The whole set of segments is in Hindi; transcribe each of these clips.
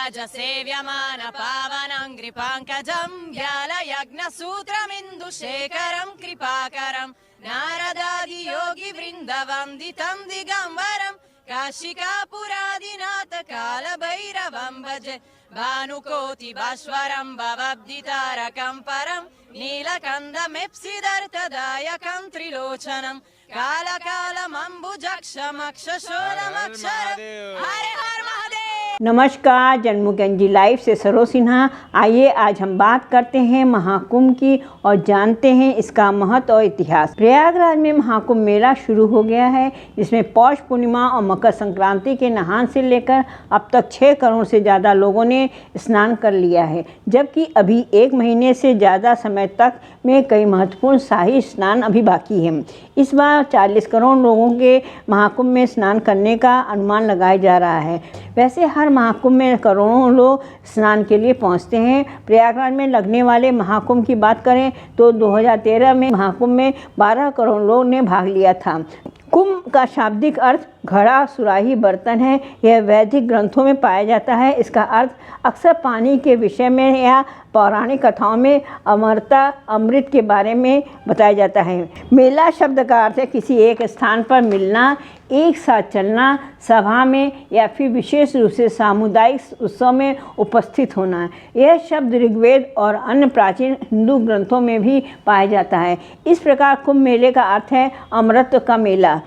सेव्यमान पावनङ्घ्रिपङ्कजं व्यालयज्ञसूत्रमिन्दुशेखरं कृपाकरं नारदादियोगिवृन्दवन्दितं दिगम्बरं काशिकापुरादिनाथ कालभैरवं भजे भानुकोटिभास्वरं भवब्धितारकं परं नीलकण्ठमेप्सिदर्थदायकं त्रिलोचनं कालकालमम्बुजक्षमक्षशूलमक्षरं हरे हर महादेव। नमस्कार, जन्मगंजी लाइव से सरोज सिन्हा। आइए आज हम बात करते हैं महाकुंभ की और जानते हैं इसका महत्व और इतिहास। प्रयागराज में महाकुंभ मेला शुरू हो गया है, जिसमें पौष पूर्णिमा और मकर संक्रांति के नहान से लेकर अब तक 6 करोड़ से ज़्यादा लोगों ने स्नान कर लिया है, जबकि अभी 1 महीने से ज़्यादा समय तक में कई महत्वपूर्ण शाही स्नान अभी बाकी हैं। इस बार 40 करोड़ लोगों के महाकुंभ में स्नान करने का अनुमान लगाया जा रहा है। वैसे हर महाकुंभ में करोड़ों लोग स्नान के लिए पहुंचते हैं। प्रयागराज में लगने वाले महाकुंभ की बात करें तो 2013 में महाकुंभ में 12 करोड़ लोगों ने भाग लिया था। कुंभ का शाब्दिक अर्थ घड़ा सुराही बर्तन है। यह वैदिक ग्रंथों में पाया जाता है। इसका अर्थ अक्सर पानी के विषय में या पौराणिक कथाओं में अमरता अमृत के बारे में बताया जाता है। मेला शब्द का अर्थ है किसी एक स्थान पर मिलना, एक साथ चलना, सभा में या फिर विशेष रूप से सामुदायिक उत्सव में उपस्थित होना। यह शब्द ऋग्वेद और अन्य प्राचीन हिंदू ग्रंथों में भी पाया जाता है। इस प्रकार कुंभ मेले का अर्थ है अमृत का मेला।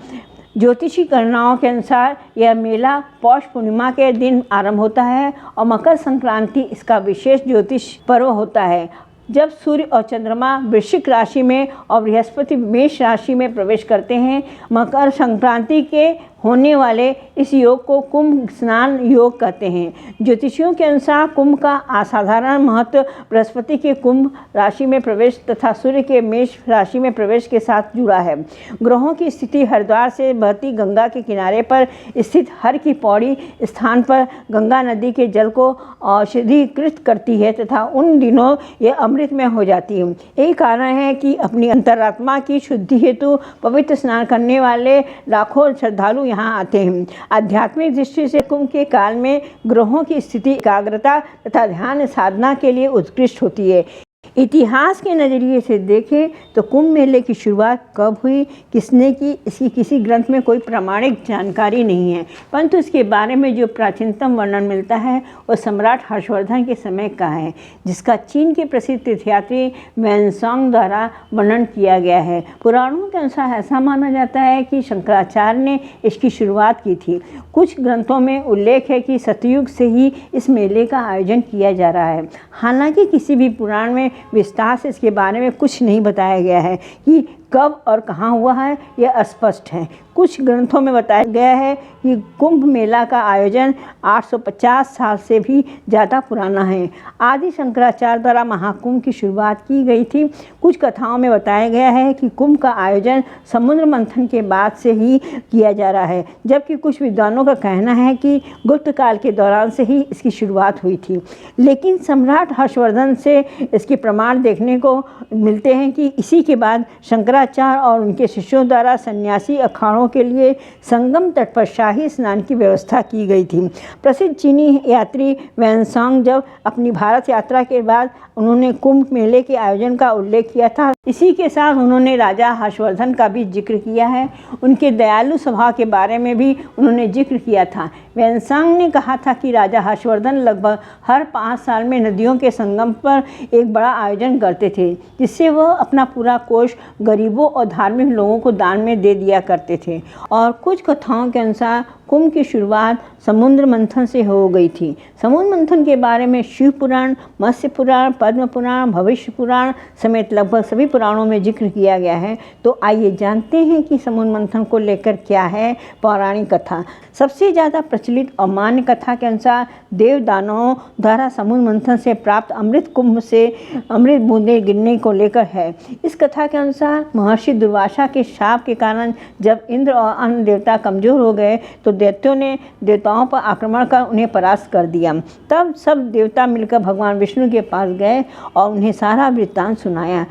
ज्योतिषी गणनाओं के अनुसार यह मेला पौष पूर्णिमा के दिन आरंभ होता है और मकर संक्रांति इसका विशेष ज्योतिष पर्व होता है, जब सूर्य और चंद्रमा वृश्चिक राशि में और बृहस्पति मेष राशि में प्रवेश करते हैं। मकर संक्रांति के होने वाले इस योग को कुंभ स्नान योग कहते हैं। ज्योतिषियों के अनुसार कुंभ का असाधारण महत्व बृहस्पति के कुंभ राशि में प्रवेश तथा सूर्य के मेष राशि में प्रवेश के साथ जुड़ा है। ग्रहों की स्थिति हरिद्वार से बहती गंगा के किनारे पर स्थित हर की पौड़ी स्थान पर गंगा नदी के जल को औषधीकृत करती है तथा उन दिनों यह अमृतमय हो जाती है। यही कारण है कि अपनी अंतरात्मा की शुद्धि हेतु पवित्र स्नान करने वाले लाखों श्रद्धालु यहाँ आते हैं। आध्यात्मिक दृष्टि से कुंभ के काल में ग्रहों की स्थिति एकाग्रता तथा ध्यान साधना के लिए उत्कृष्ट होती है। इतिहास के नज़रिए से देखें तो कुंभ मेले की शुरुआत कब हुई, किसने की, इसकी किसी ग्रंथ में कोई प्रामाणिक जानकारी नहीं है, परंतु इसके बारे में जो प्राचीनतम वर्णन मिलता है वो सम्राट हर्षवर्धन के समय का है, जिसका चीन के प्रसिद्ध तीर्थयात्री वैनसांग द्वारा वर्णन किया गया है। पुराणों के अनुसार ऐसा माना जाता है कि शंकराचार्य ने इसकी शुरुआत की थी। कुछ ग्रंथों में उल्लेख है कि सतयुग से ही इस मेले का आयोजन किया जा रहा है। हालांकि किसी भी पुराण में विस्तार से इसके बारे में कुछ नहीं बताया गया है कि कब और कहाँ हुआ है, यह अस्पष्ट है। कुछ ग्रंथों में बताया गया है कि कुंभ मेला का आयोजन 850 साल से भी ज़्यादा पुराना है। आदि शंकराचार्य द्वारा महाकुंभ की शुरुआत की गई थी। कुछ कथाओं में बताया गया है कि कुंभ का आयोजन समुद्र मंथन के बाद से ही किया जा रहा है, जबकि कुछ विद्वानों का कहना है कि गुप्त काल के दौरान से ही इसकी शुरुआत हुई थी। लेकिन सम्राट हर्षवर्धन से इसके प्रमाण देखने को मिलते हैं कि इसी के बाद शंकराचार्य और उनके शिष्यों द्वारा सन्यासी अखाड़ों के लिए संगम तट पर शाही स्नान की व्यवस्था की गई थी। प्रसिद्ध चीनी यात्री वैनसांग जब अपनी भारत यात्रा के बाद उन्होंने कुंभ मेले के आयोजन का उल्लेख किया था। इसी के साथ उन्होंने राजा हर्षवर्धन का भी जिक्र किया है। उनके दयालु स्वभाव के बारे में भी उन्होंने जिक्र किया था। वैनसांग ने कहा था कि राजा हर्षवर्धन लगभग हर 5 साल में नदियों के संगम पर एक बड़ा आयोजन करते थे, जिससे वह अपना पूरा कोष गरीबों और धार्मिक लोगों को दान में दे दिया करते थे। और कुछ कथाओं के अनुसार कुंभ की शुरुआत समुद्र मंथन से हो गई थी। समुद्र मंथन के बारे में शिव पुराण, मत्स्य पुराण, पद्म पुराण, भविष्य पुराण समेत लगभग सभी पुराणों में जिक्र किया गया है। तो आइए जानते हैं कि समुद्र मंथन को लेकर क्या है पौराणिक कथा। सबसे ज़्यादा प्रचलित और मान्य कथा के अनुसार देव दानवों द्वारा समुद्र मंथन से प्राप्त अमृत कुंभ से अमृत बूंदें गिरने को लेकर है। इस कथा के अनुसार महर्षि दुर्वासा के शाप के कारण जब इंद्र और अन्य देवता कमजोर हो गए तो दैत्यों ने देवताओं पर आक्रमण कर उन्हें परास्त कर दिया। तब सब देवता मिलकर भगवान विष्णु के पास गए और उन्हें सारा वृत्तांत सुनाया।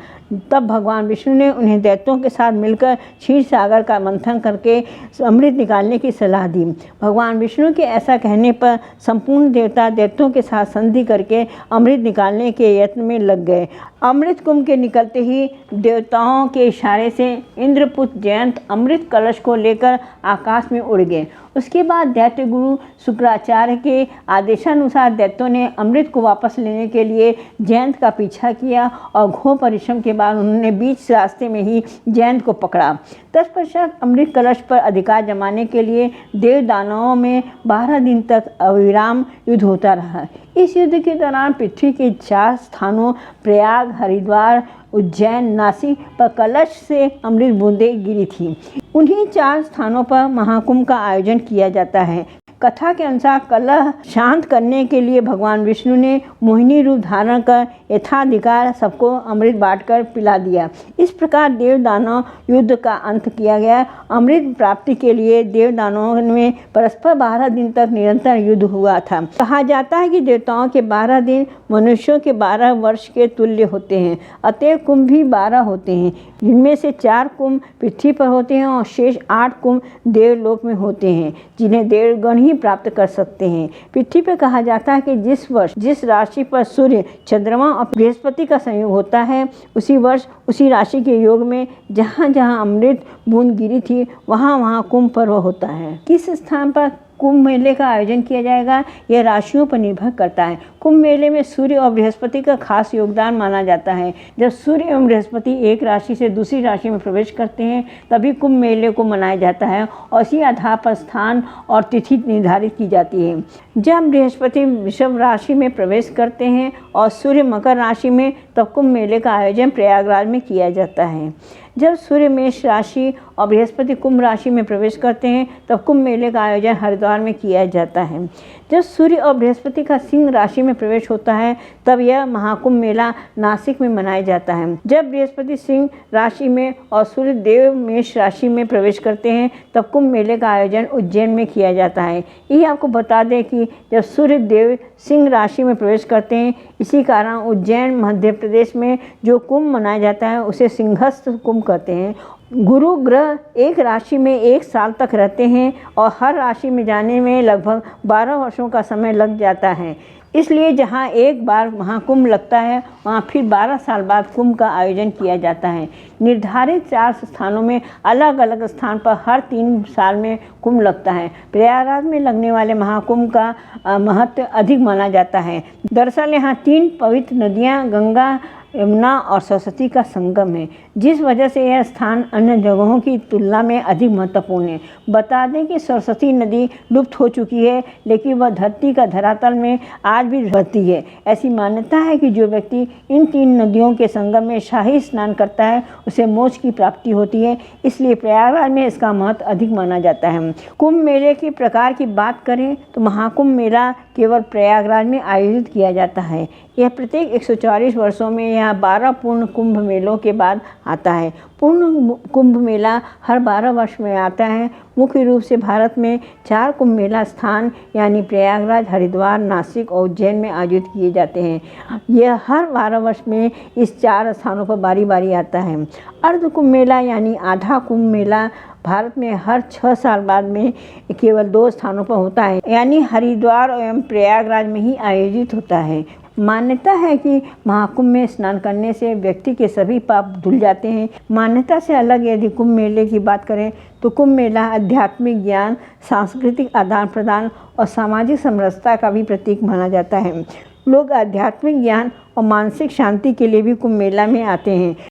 तब भगवान विष्णु ने उन्हें दैत्यों के साथ मिलकर क्षीर सागर का मंथन करके अमृत निकालने की सलाह दी। भगवान विष्णु के ऐसा कहने पर संपूर्ण देवता दैत्यों के साथ संधि करके अमृत निकालने के यत्न में लग गए। अमृत कुंभ के निकलते ही देवताओं के इशारे से इंद्रपुत्र जयंत अमृत कलश को लेकर आकाश में उड़ गए। उसके बाद दैत्य गुरु शुक्राचार्य के आदेशानुसार दैत्यों ने अमृत को वापस लेने के लिए जयंत का पीछा किया और घोर परिश्रम के बाद उन्होंने बीच रास्ते में ही जयंत को पकड़ा। तत्पश्चात अमृत कलश पर अधिकार जमाने के लिए देव दानवों में 12 दिन तक अविराम युद्ध होता रहा। इस युद्ध के दौरान पृथ्वी के 4 स्थानों प्रयाग, हरिद्वार, उज्जैन, नासिक पर कलश से अमृत बूंदें गिरी थी। उन्हीं 4 स्थानों पर महाकुंभ का आयोजन किया जाता है। कथा के अनुसार कलह शांत करने के लिए भगवान विष्णु ने मोहिनी रूप धारण कर यथाधिकार सबको अमृत बांटकर पिला दिया। इस प्रकार देव दानव युद्ध का अंत किया गया। अमृत प्राप्ति के लिए देव दानवों में परस्पर 12 दिन तक निरंतर युद्ध हुआ था। कहा जाता है कि देवताओं के 12 दिन मनुष्यों के 12 वर्ष के तुल्य होते हैं। अतएव कुंभ भी 12 होते हैं, जिनमें से 4 कुंभ पृथ्वी पर होते हैं और शेष 8 कुंभ देवलोक में होते हैं, जिन्हें देवगण ही प्राप्त कर सकते हैं। पृथ्वी पर कहा जाता है कि जिस वर्ष जिस राशि पर सूर्य, चंद्रमा और बृहस्पति का संयोग होता है, उसी वर्ष उसी राशि के योग में जहाँ जहाँ अमृत बूंद गिरी थी वहाँ वहाँ कुंभ पर्व होता है। किस स्थान पर कुंभ मेले का आयोजन किया जाएगा, यह राशियों पर निर्भर करता है। कुंभ मेले में सूर्य और बृहस्पति का खास योगदान माना जाता है। जब सूर्य एवं बृहस्पति एक राशि से दूसरी राशि में प्रवेश करते हैं तभी कुंभ मेले को मनाया जाता है और इसी आधार पर स्थान और तिथि निर्धारित की जाती है। जब बृहस्पति वृषभ राशि में प्रवेश करते हैं और सूर्य मकर राशि में, तब कुंभ मेले का आयोजन प्रयागराज में किया जाता है। जब सूर्य मेष राशि और बृहस्पति कुंभ राशि में प्रवेश करते हैं तब कुंभ मेले का आयोजन हरिद्वार में किया जाता है। जब सूर्य और बृहस्पति का सिंह राशि में प्रवेश होता है तब यह महाकुंभ मेला नासिक में मनाया जाता है। जब बृहस्पति सिंह राशि में और सूर्य देव मेष राशि में प्रवेश करते हैं तब कुंभ मेले का आयोजन उज्जैन में किया जाता है। यही आपको बता दें कि जब सूर्य देव सिंह राशि में प्रवेश करते हैं, इसी कारण उज्जैन मध्य प्रदेश में जो कुंभ मनाया जाता है उसे सिंहस्थ कुंभ कहते हैं। गुरु ग्रह एक राशि में 1 साल तक रहते हैं और हर राशि में जाने में लगभग 12 वर्षों का समय लग जाता है। इसलिए जहाँ एक बार महाकुंभ लगता है वहाँ फिर 12 साल बाद कुंभ का आयोजन किया जाता है। निर्धारित 4 स्थानों में अलग अलग स्थान पर हर 3 साल में कुंभ लगता है। प्रयागराज में लगने वाले महाकुंभ का महत्व अधिक माना जाता है। दरअसल यहाँ 3 पवित्र नदियाँ गंगा, यमुना और सरस्वती का संगम है, जिस वजह से यह स्थान अन्य जगहों की तुलना में अधिक महत्वपूर्ण है। बता दें कि सरस्वती नदी लुप्त हो चुकी है, लेकिन वह धरती का धरातल में आज भी बहती है। ऐसी मान्यता है कि जो व्यक्ति इन 3 नदियों के संगम में शाही स्नान करता है उसे मोक्ष की प्राप्ति होती है। इसलिए प्रयागराज में इसका महत्व अधिक माना जाता है। कुंभ मेले के प्रकार की बात करें तो महाकुंभ मेला केवल प्रयागराज में आयोजित किया जाता है। यह प्रत्येक 140 वर्षों में यहाँ 12 पूर्ण कुंभ मेलों के बाद आता है। पूर्ण कुंभ मेला हर 12 वर्ष में आता है। मुख्य रूप से भारत में 4 कुंभ मेला स्थान यानी प्रयागराज, हरिद्वार, नासिक और उज्जैन में आयोजित किए जाते हैं। यह हर 12 वर्ष में इस 4 स्थानों पर बारी बारी आता है। अर्ध कुंभ मेला यानी आधा कुंभ मेला भारत में हर 6 साल बाद में केवल 2 स्थानों पर होता है, यानी हरिद्वार एवं प्रयागराज में ही आयोजित होता है। मान्यता है कि महाकुंभ में स्नान करने से व्यक्ति के सभी पाप धुल जाते हैं। मान्यता से अलग यदि कुंभ मेले की बात करें तो कुंभ मेला आध्यात्मिक ज्ञान, सांस्कृतिक आदान प्रदान और सामाजिक समरसता का भी प्रतीक माना जाता है। लोग आध्यात्मिक ज्ञान और मानसिक शांति के लिए भी कुंभ मेला में आते हैं।